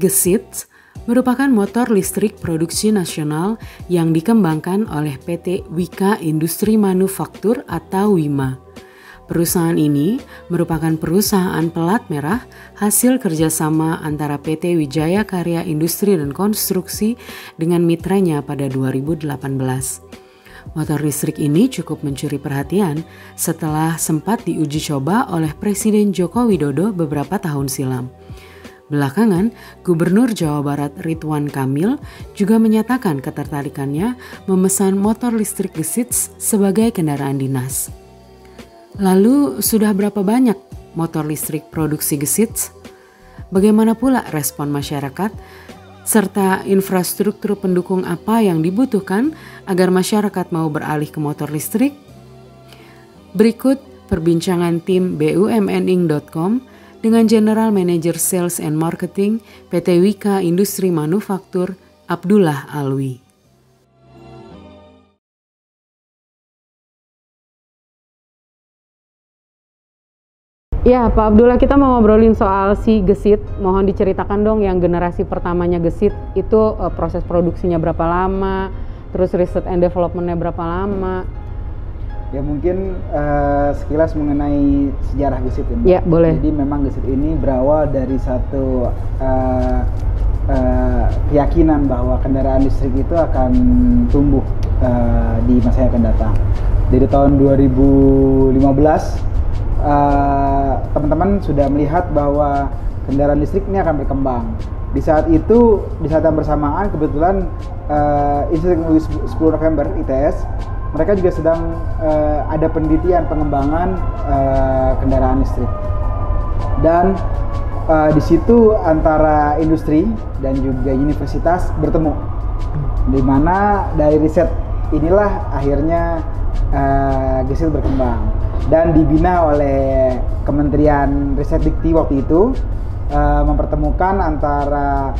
Gesit merupakan motor listrik produksi nasional yang dikembangkan oleh PT Wika Industri Manufaktur atau WIMA. Perusahaan ini merupakan perusahaan pelat merah hasil kerjasama antara PT Wijaya Karya Industri dan Konstruksi dengan mitranya pada 2018. Motor listrik ini cukup mencuri perhatian setelah sempat diuji coba oleh Presiden Joko Widodo beberapa tahun silam. Belakangan, Gubernur Jawa Barat Ridwan Kamil juga menyatakan ketertarikannya memesan motor listrik Gesit sebagai kendaraan dinas. Lalu, sudah berapa banyak motor listrik produksi Gesit? Bagaimana pula respon masyarakat? Serta infrastruktur pendukung apa yang dibutuhkan agar masyarakat mau beralih ke motor listrik? Berikut perbincangan tim BUMNING.com dengan General Manager Sales and Marketing PT Wika Industri Manufaktur, Abdullah Alwi. Ya, Pak Abdullah, kita mau ngobrolin soal si Gesit. Mohon diceritakan dong yang generasi pertamanya Gesit itu proses produksinya berapa lama, terus research and development-nya berapa lama? Ya mungkin sekilas mengenai sejarah Gesit ini. Ya, boleh. Jadi memang Gesit ini berawal dari satu keyakinan bahwa kendaraan listrik itu akan tumbuh di masa yang akan datang. Dari tahun 2015 teman-teman sudah melihat bahwa kendaraan listrik ini akan berkembang. Di saat itu, di saat yang bersamaan kebetulan Institut Teknologi 10 November ITS mereka juga sedang ada penelitian pengembangan kendaraan listrik, dan di situ antara industri dan juga universitas bertemu, di mana dari riset inilah akhirnya Gesit berkembang dan dibina oleh Kementerian Riset Dikti waktu itu, mempertemukan antara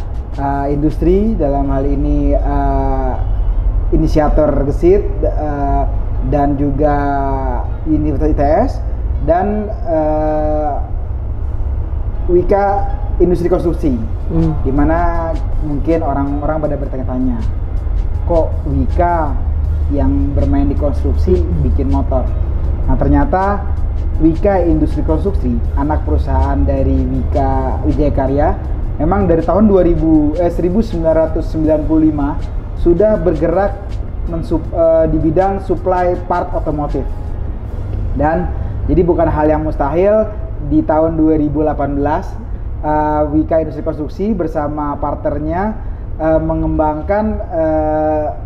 industri dalam hal ini inisiator Gesit dan juga Universitas ITS dan Wika Industri Konstruksi, di mana mungkin orang-orang pada bertanya-tanya, kok Wika yang bermain di konstruksi bikin motor? Nah, ternyata Wika Industri Konstruksi, anak perusahaan dari Wika Wijaya Karya, memang dari tahun 1995 sudah bergerak di bidang supply part otomotif. Dan jadi bukan hal yang mustahil, di tahun 2018 Wika Industri Konstruksi bersama partnernya mengembangkan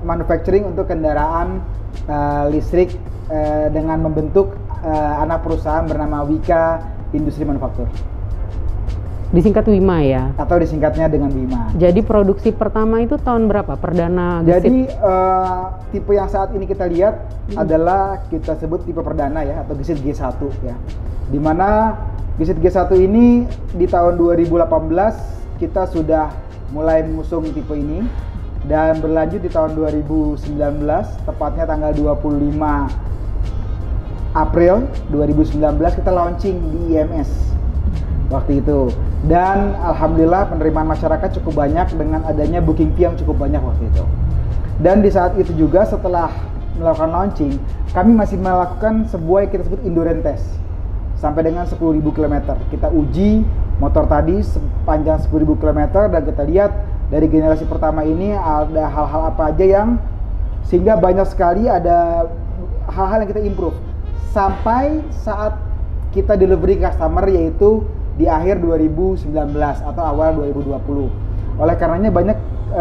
manufacturing untuk kendaraan listrik dengan membentuk anak perusahaan bernama Wika Industri Manufaktur. Disingkat WIMA ya? Atau disingkatnya dengan WIMA. Jadi produksi pertama itu tahun berapa? Perdana Gesit? Jadi tipe yang saat ini kita lihat adalah kita sebut tipe perdana ya, atau Gesit G1 ya. Dimana Gesit G1 ini di tahun 2018 kita sudah mulai mengusung tipe ini, dan berlanjut di tahun 2019, tepatnya tanggal 25 April 2019 kita launching di IMS waktu itu, dan alhamdulillah penerimaan masyarakat cukup banyak dengan adanya booking fee yang cukup banyak waktu itu. Dan di saat itu juga setelah melakukan launching, kami masih melakukan sebuah yang kita sebut endurance test sampai dengan 10.000 km. Kita uji motor tadi sepanjang 10.000 km, dan kita lihat dari generasi pertama ini ada hal-hal apa aja yang sehingga banyak sekali ada hal-hal yang kita improve sampai saat kita delivery customer, yaitu di akhir 2019 atau awal 2020. Oleh karenanya banyak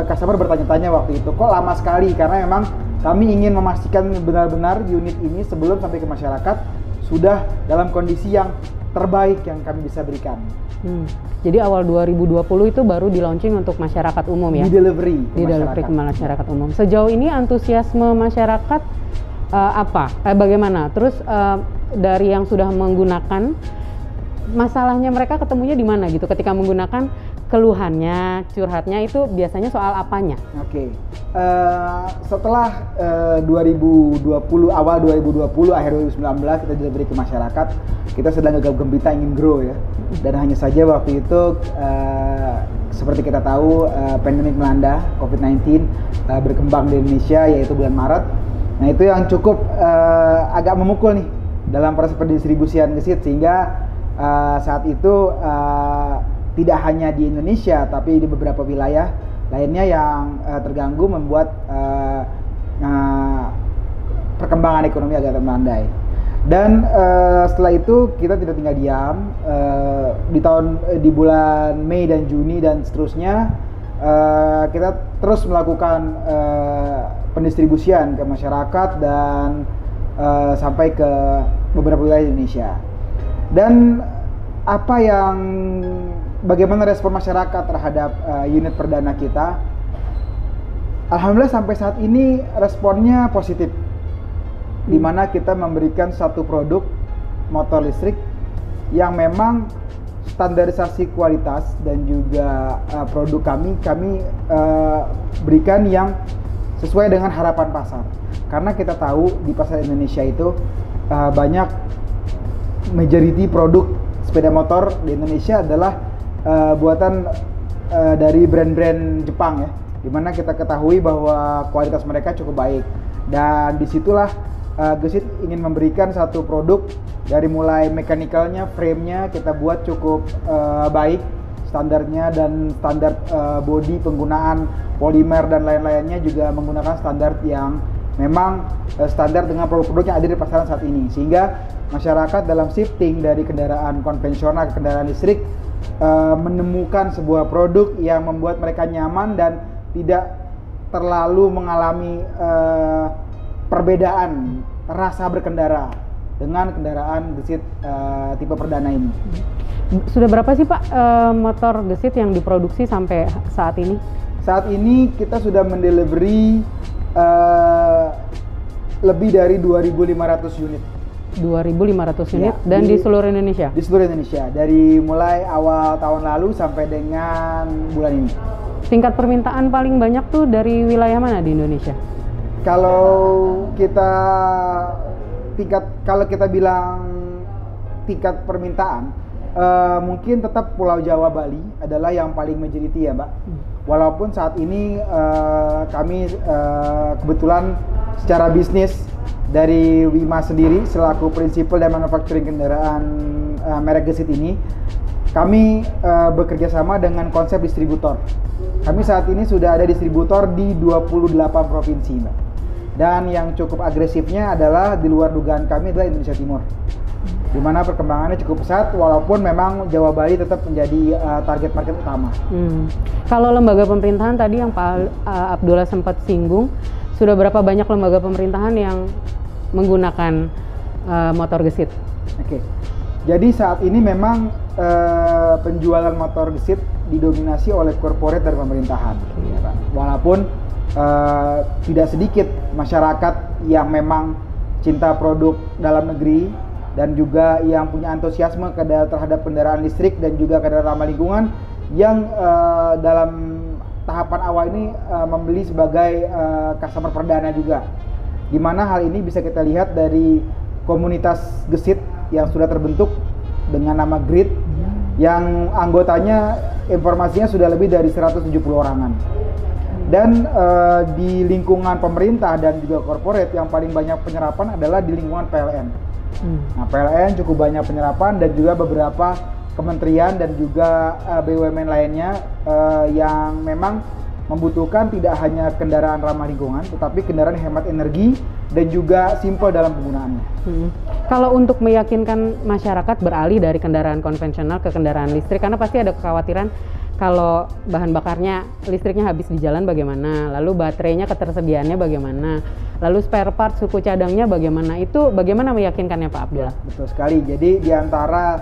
customer bertanya-tanya waktu itu, kok lama sekali? Karena memang kami ingin memastikan benar-benar unit ini sebelum sampai ke masyarakat sudah dalam kondisi yang terbaik yang kami bisa berikan. Jadi awal 2020 itu baru di launching untuk masyarakat umum ya? Di delivery ke masyarakat umum. Sejauh ini antusiasme masyarakat bagaimana? Terus dari yang sudah menggunakan, masalahnya mereka ketemunya di mana gitu ketika menggunakan? Keluhannya, curhatnya itu biasanya soal apanya? Oke. Setelah 2020, awal 2020, akhir 2019 kita delivery ke masyarakat, kita sedang gegap gempita ingin grow ya. Dan hanya saja waktu itu seperti kita tahu pandemik melanda, COVID-19 berkembang di Indonesia yaitu bulan Maret. Nah itu yang cukup agak memukul nih dalam proses pendistribusian gesit, sehingga saat itu tidak hanya di Indonesia tapi di beberapa wilayah lainnya yang terganggu, membuat perkembangan ekonomi agak melandai. Dan setelah itu kita tidak tinggal diam. Di bulan Mei dan Juni dan seterusnya kita terus melakukan pendistribusian ke masyarakat dan sampai ke beberapa wilayah Indonesia. Dan bagaimana respon masyarakat terhadap unit perdana kita? Alhamdulillah sampai saat ini responnya positif, di mana kita memberikan satu produk motor listrik yang memang standarisasi kualitas dan juga produk kami berikan yang sesuai dengan harapan pasar. Karena kita tahu di pasar Indonesia itu banyak majority produk sepeda motor di Indonesia adalah buatan dari brand-brand Jepang ya, dimana kita ketahui bahwa kualitas mereka cukup baik, dan disitulah Gesit ingin memberikan satu produk dari mulai mekanikalnya, frame-nya kita buat cukup baik standarnya, dan standar bodi, penggunaan polimer dan lain-lainnya juga menggunakan standar yang memang standar dengan produk-produk yang ada di pasaran saat ini, sehingga masyarakat dalam shifting dari kendaraan konvensional ke kendaraan listrik menemukan sebuah produk yang membuat mereka nyaman dan tidak terlalu mengalami perbedaan rasa berkendara dengan kendaraan gesit tipe perdana ini. Sudah berapa sih Pak motor gesit yang diproduksi sampai saat ini? Saat ini kita sudah mendelivery lebih dari 2.500 unit. 2.500 unit ya, dan di seluruh Indonesia? Di seluruh Indonesia, dari mulai awal tahun lalu sampai dengan bulan ini. Tingkat permintaan paling banyak tuh dari wilayah mana di Indonesia? Kalau kita bilang tingkat permintaan, mungkin tetap Pulau Jawa, Bali adalah yang paling majority ya Mbak. Walaupun saat ini kami kebetulan secara bisnis dari Wima sendiri selaku prinsipal dan manufacturing kendaraan merek gesit ini, kami bekerja sama dengan konsep distributor. Kami saat ini sudah ada distributor di 28 provinsi Mbak. Dan yang cukup agresifnya adalah di luar dugaan kami adalah Indonesia Timur, di mana perkembangannya cukup pesat, walaupun memang Jawa Bali tetap menjadi target market utama. Kalau lembaga pemerintahan tadi yang Pak Abdullah sempat singgung, sudah berapa banyak lembaga pemerintahan yang menggunakan motor gesit? Oke, jadi saat ini memang penjualan motor gesit didominasi oleh korporat dari pemerintahan. Walaupun tidak sedikit masyarakat yang memang cinta produk dalam negeri dan juga yang punya antusiasme terhadap kendaraan listrik dan juga kendaraan ramah lingkungan yang dalam tahapan awal ini membeli sebagai customer perdana juga, di mana hal ini bisa kita lihat dari komunitas gesit yang sudah terbentuk dengan nama Grid, yang anggotanya informasinya sudah lebih dari 170 orangan. Dan di lingkungan pemerintah dan juga korporat yang paling banyak penyerapan adalah di lingkungan PLN. Nah, PLN cukup banyak penyerapan, dan juga beberapa kementerian dan juga BUMN lainnya yang memang membutuhkan tidak hanya kendaraan ramah lingkungan, tetapi kendaraan hemat energi dan juga simple dalam penggunaannya. Kalau untuk meyakinkan masyarakat beralih dari kendaraan konvensional ke kendaraan listrik, karena pasti ada kekhawatiran kalau bahan bakarnya listriknya habis di jalan bagaimana, lalu baterainya ketersediaannya bagaimana, lalu spare part suku cadangnya bagaimana, itu bagaimana meyakinkannya Pak Abdullah? Ya, betul sekali. Jadi di antara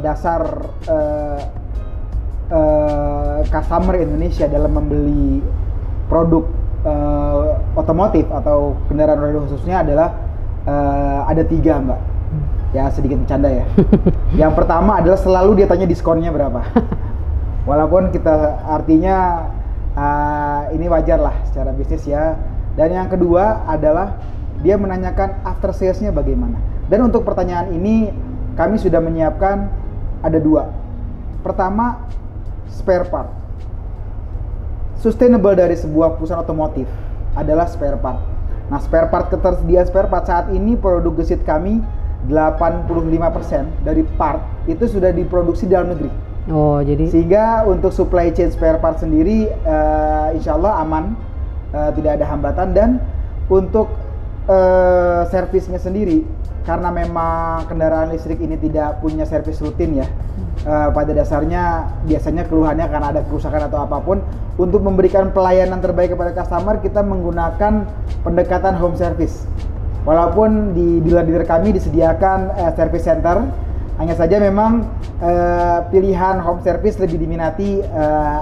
dasar customer Indonesia dalam membeli produk otomotif atau kendaraan roda khususnya adalah ada 3 Mbak. Ya sedikit bercanda ya. Yang pertama adalah selalu dia tanya diskonnya berapa. Walaupun kita artinya ini wajar lah secara bisnis ya. Dan yang kedua adalah dia menanyakan after sales-nya bagaimana. Dan untuk pertanyaan ini kami sudah menyiapkan ada 2. Pertama, spare part. sustainable dari sebuah perusahaan otomotif adalah spare part. Nah, ketersediaan spare part saat ini produk gesit kami 85% dari part itu sudah diproduksi dalam negeri. Oh, jadi sehingga untuk supply chain spare part sendiri insya Allah aman, tidak ada hambatan. Dan untuk servisnya sendiri, karena memang kendaraan listrik ini tidak punya servis rutin ya, pada dasarnya biasanya keluhannya karena ada kerusakan atau apapun. Untuk memberikan pelayanan terbaik kepada customer, kita menggunakan pendekatan home service. Walaupun di dealer-dealer kami disediakan service center, hanya saja memang pilihan home service lebih diminati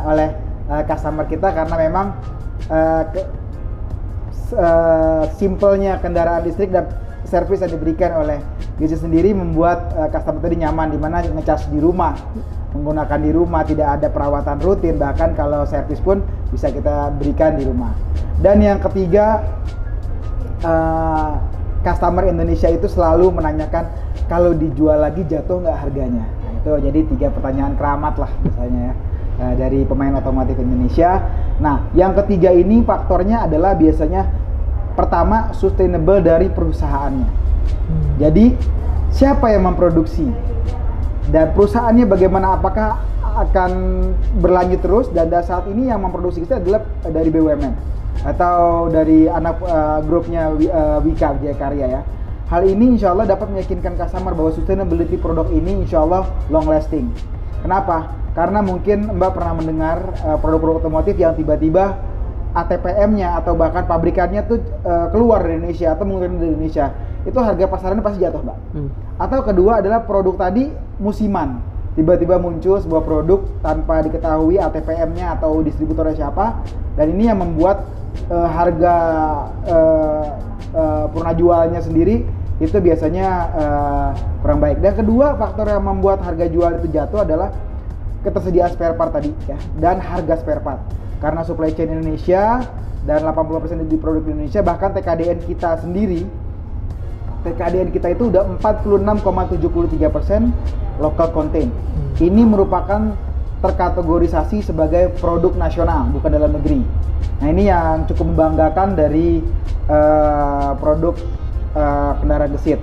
oleh customer kita, karena memang simpelnya kendaraan listrik dan servis yang diberikan oleh Gesit sendiri membuat customer tadi nyaman, dimana ngecas di rumah, menggunakan di rumah, tidak ada perawatan rutin, bahkan kalau servis pun bisa kita berikan di rumah. Dan yang ketiga, customer Indonesia itu selalu menanyakan kalau dijual lagi jatuh nggak harganya. Nah, itu jadi 3 pertanyaan keramat lah biasanya ya dari pemain otomotif Indonesia. Nah, yang ketiga ini faktornya adalah biasanya pertama sustainable dari perusahaannya. Jadi siapa yang memproduksi dan perusahaannya bagaimana, apakah akan berlanjut terus, dan saat ini yang memproduksi itu adalah dari BUMN atau dari anak grupnya Wika Wijaya Karya ya. Hal ini insya Allah dapat meyakinkan customer bahwa sustainability produk ini insya Allah long lasting. Kenapa? Karena mungkin Mbak pernah mendengar produk-produk otomotif yang tiba-tiba ATPM-nya atau bahkan pabrikannya tuh keluar dari Indonesia atau mungkin dari Indonesia, itu harga pasarannya pasti jatuh, Mbak. Atau kedua adalah produk tadi musiman, tiba-tiba muncul sebuah produk tanpa diketahui ATPM-nya atau distributornya siapa, dan ini yang membuat harga purna jualnya sendiri itu biasanya kurang baik. Dan kedua faktor yang membuat harga jual itu jatuh adalah ketersediaan spare part tadi ya, dan harga spare part. Karena supply chain Indonesia dan 80% di produk Indonesia, bahkan TKDN kita sendiri, TKDN kita itu udah 46,73% local content. Ini merupakan terkategorisasi sebagai produk nasional, bukan dalam negeri. Nah, ini yang cukup membanggakan dari produk kendaraan gesit.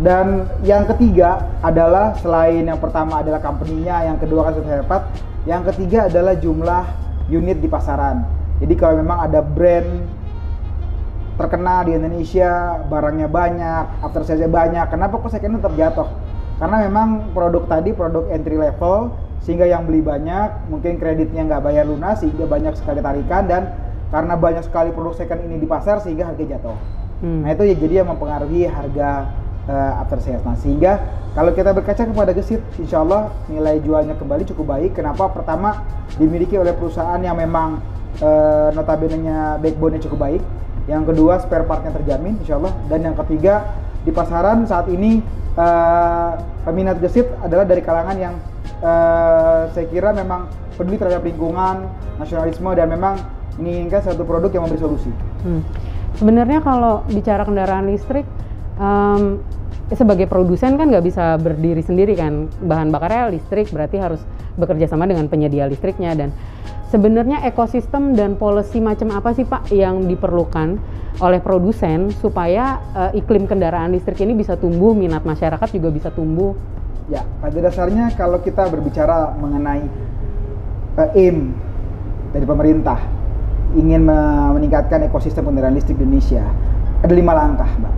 Dan yang ketiga adalah, selain yang pertama adalah company-nya, yang kedua kan spare part, yang ketiga adalah jumlah unit di pasaran. Jadi kalau memang ada brand terkenal di Indonesia, barangnya banyak, after sales-nya banyak, kenapa kok second tetap jatuh? Karena memang produk tadi produk entry level, sehingga yang beli banyak, mungkin kreditnya nggak bayar lunas, sehingga banyak sekali tarikan, dan karena banyak sekali produk second ini di pasar, sehingga harga jatuh. Nah, itu ya jadi yang mempengaruhi harga after sales. Nah, sehingga kalau kita berkaca kepada Gesit, insya Allah nilai jualnya kembali cukup baik. Kenapa? Pertama, dimiliki oleh perusahaan yang memang notabene-nya backbone-nya cukup baik. Yang kedua, spare part-nya terjamin insya Allah. Dan yang ketiga, di pasaran saat ini peminat Gesit adalah dari kalangan yang saya kira memang peduli terhadap lingkungan, nasionalisme, dan memang menginginkan satu produk yang memberi solusi. Sebenarnya kalau bicara kendaraan listrik, sebagai produsen kan nggak bisa berdiri sendiri kan, bahan bakarnya listrik, berarti harus bekerja sama dengan penyedia listriknya. Dan sebenarnya ekosistem dan policy macam apa sih Pak yang diperlukan oleh produsen supaya iklim kendaraan listrik ini bisa tumbuh, minat masyarakat juga bisa tumbuh? Ya, pada dasarnya kalau kita berbicara mengenai aim dari pemerintah ingin meningkatkan ekosistem kendaraan listrik di Indonesia, ada 5 langkah, Mbak.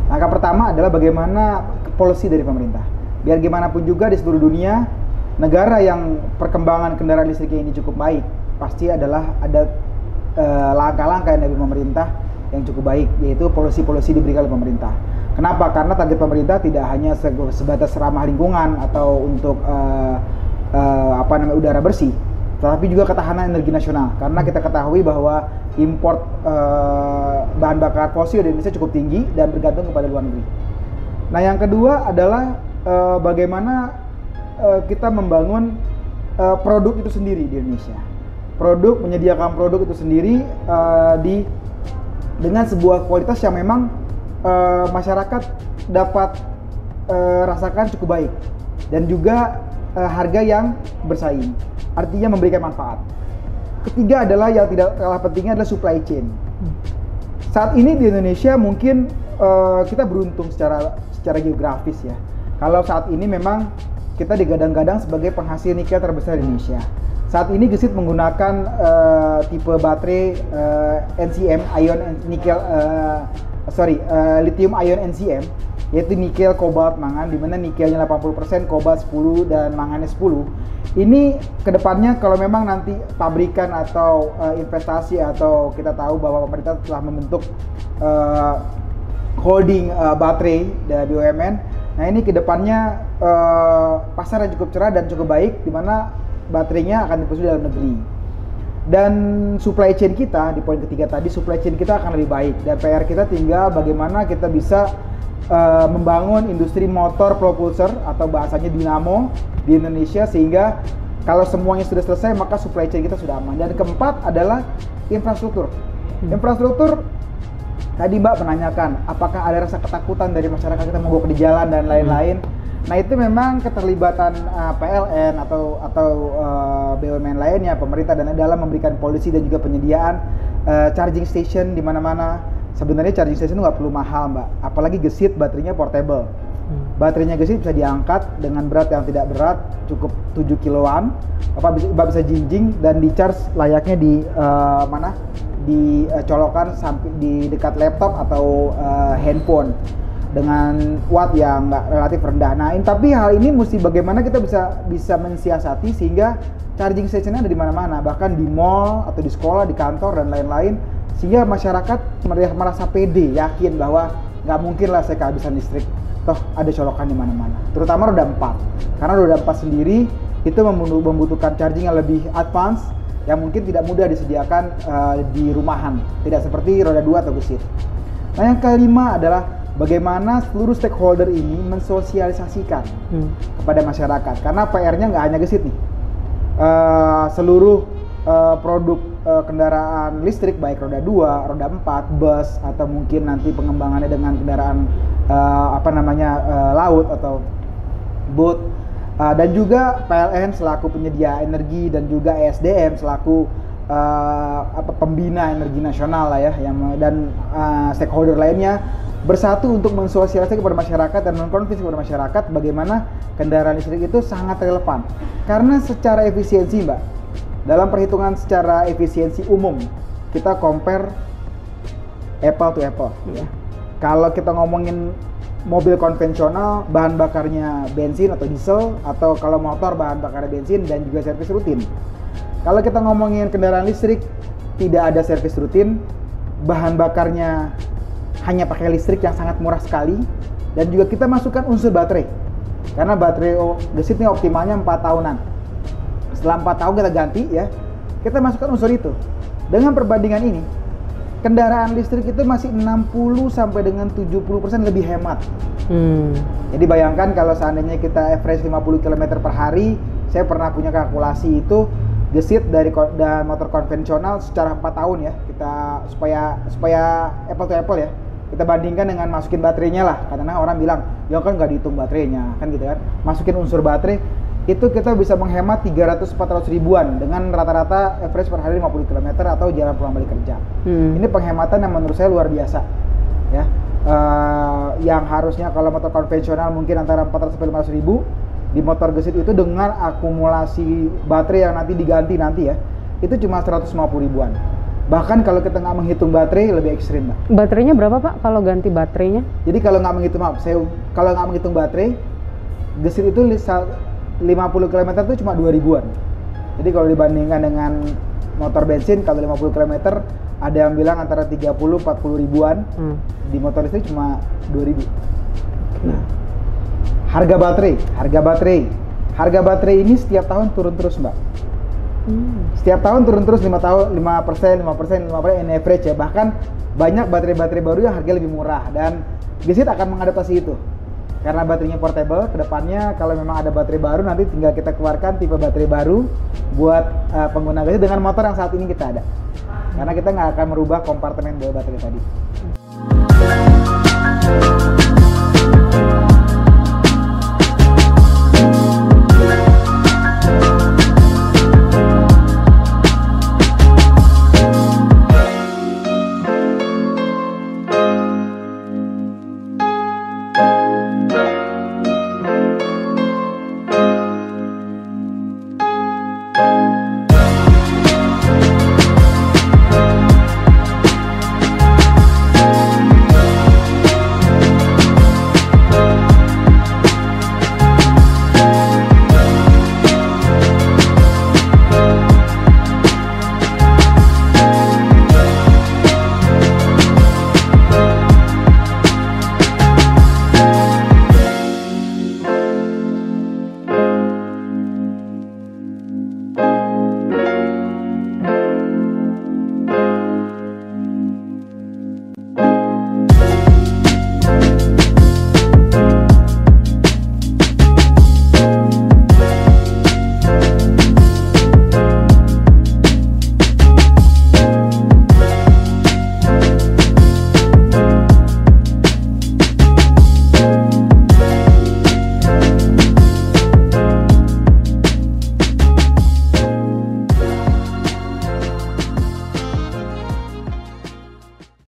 Langkah pertama adalah bagaimana policy dari pemerintah. Biar gimana pun juga di seluruh dunia, negara yang perkembangan kendaraan listriknya ini cukup baik, pasti adalah ada langkah-langkah dari pemerintah yang cukup baik, yaitu policy-policy diberikan oleh pemerintah. Kenapa? Karena target pemerintah tidak hanya sebatas ramah lingkungan atau untuk udara bersih, tetapi juga ketahanan energi nasional. Karena kita ketahui bahwa import bahan bakar fosil di Indonesia cukup tinggi dan bergantung kepada luar negeri. Nah, yang kedua adalah bagaimana kita membangun produk itu sendiri di Indonesia. Menyediakan produk itu sendiri dengan sebuah kualitas yang memang masyarakat dapat rasakan cukup baik, dan juga harga yang bersaing, artinya memberikan manfaat. ketiga adalah yang tidak kalah pentingnya adalah supply chain. Saat ini di Indonesia mungkin kita beruntung secara geografis ya. Kalau saat ini memang kita digadang-gadang sebagai penghasil nikel terbesar di Indonesia. Saat ini Gesit menggunakan tipe baterai NCM lithium ion NCM, yaitu nikel, kobalt, mangan, di mana nikelnya 80%, kobalt 10 dan mangannya 10. Ini kedepannya kalau memang nanti pabrikan atau investasi atau kita tahu bahwa pemerintah telah membentuk holding baterai dari BUMN. Nah ini kedepannya pasar yang cukup cerah dan cukup baik, di mana baterainya akan diproduksi dalam negeri. Dan supply chain kita, di poin ketiga tadi, supply chain kita akan lebih baik. Dan PR kita tinggal bagaimana kita bisa membangun industri motor propulsor atau bahasanya dinamo di Indonesia, sehingga kalau semuanya sudah selesai maka supply chain kita sudah aman. Dan keempat adalah infrastruktur. Infrastruktur, tadi Mbak menanyakan apakah ada rasa ketakutan dari masyarakat kita mogok di jalan dan lain-lain. Nah itu memang keterlibatan PLN atau BUMN lainnya, pemerintah dan dalam memberikan polisi dan juga penyediaan charging station di mana-mana. Sebenarnya charging station nggak perlu mahal Mbak, apalagi Gesit baterainya portable. Baterainya Gesit bisa diangkat dengan berat yang tidak berat, cukup 7 kiloan. Bapak bisa jinjing dan di charge layaknya di dicolokan sampai di dekat laptop atau handphone dengan watt yang nggak relatif rendah. Nah, tapi hal ini mesti bagaimana kita bisa mensiasati sehingga charging stationnya ada di mana-mana, bahkan di mall atau di sekolah, di kantor dan lain-lain, sehingga masyarakat merasa pede, yakin bahwa nggak mungkin lah saya kehabisan listrik, toh ada colokan di mana-mana. Terutama roda 4, karena roda 4 sendiri itu membutuhkan charging yang lebih advance, yang mungkin tidak mudah disediakan di rumahan, tidak seperti roda 2 atau Gesit. Nah, yang kelima adalah bagaimana seluruh stakeholder ini mensosialisasikan kepada masyarakat, karena PR-nya nggak hanya Gesit nih. Seluruh produk kendaraan listrik baik roda 2, roda 4, bus atau mungkin nanti pengembangannya dengan kendaraan laut atau boat, dan juga PLN selaku penyedia energi dan juga ESDM selaku pembina energi nasional lah ya, dan stakeholder lainnya bersatu untuk mensosialisasikan kepada masyarakat dan mengkonvinsi kepada masyarakat bagaimana kendaraan listrik itu sangat relevan. Karena secara efisiensi Mbak, dalam perhitungan secara efisiensi umum, kita compare apple to apple ya. Kalau kita ngomongin mobil konvensional, bahan bakarnya bensin atau diesel, atau kalau motor bahan bakarnya bensin dan juga servis rutin. Kalau kita ngomongin kendaraan listrik, tidak ada servis rutin, bahan bakarnya hanya pakai listrik yang sangat murah sekali, dan juga kita masukkan unsur baterai. Karena baterai Gesit ini optimalnya 4 tahunan. Setelah 4 tahun kita ganti ya, kita masukkan unsur itu. Dengan perbandingan ini, kendaraan listrik itu masih 60 sampai dengan 70% lebih hemat. Jadi bayangkan kalau seandainya kita average 50 km per hari, saya pernah punya kalkulasi itu, Gesit dari motor konvensional secara 4 tahun ya, kita supaya apple to apple ya, kita bandingkan dengan masukin baterainya lah. Karena orang bilang, ya kan nggak dihitung baterainya, kan gitu kan. Masukin unsur baterai, itu kita bisa menghemat 300-400 ribuan dengan rata-rata average per hari 50 km atau jalan pulang balik kerja. Ini penghematan yang menurut saya luar biasa ya. Yang harusnya kalau motor konvensional mungkin antara 400-500 ribu, di motor Gesit itu dengan akumulasi baterai yang nanti diganti nanti ya, itu cuma 150 ribuan. Bahkan kalau kita nggak menghitung baterai lebih ekstrim Mbak. Baterainya berapa Pak kalau ganti baterainya? Jadi kalau nggak menghitung baterai, Gesit itu 50 km itu cuma 2 ribuan. Jadi kalau dibandingkan dengan motor bensin, kalau 50 km ada yang bilang antara 30-40 ribuan, di motor listrik cuma 2 ribu. Nah, harga baterai ini setiap tahun turun terus Mbak. Setiap tahun turun terus 5% in average ya. Bahkan banyak baterai-baterai baru yang harganya lebih murah, dan Gesit akan mengadaptasi itu. Karena baterainya portable, kedepannya kalau memang ada baterai baru nanti tinggal kita keluarkan tipe baterai baru buat pengguna Gesit dengan motor yang saat ini kita ada. Karena kita nggak akan merubah kompartemen baterai tadi.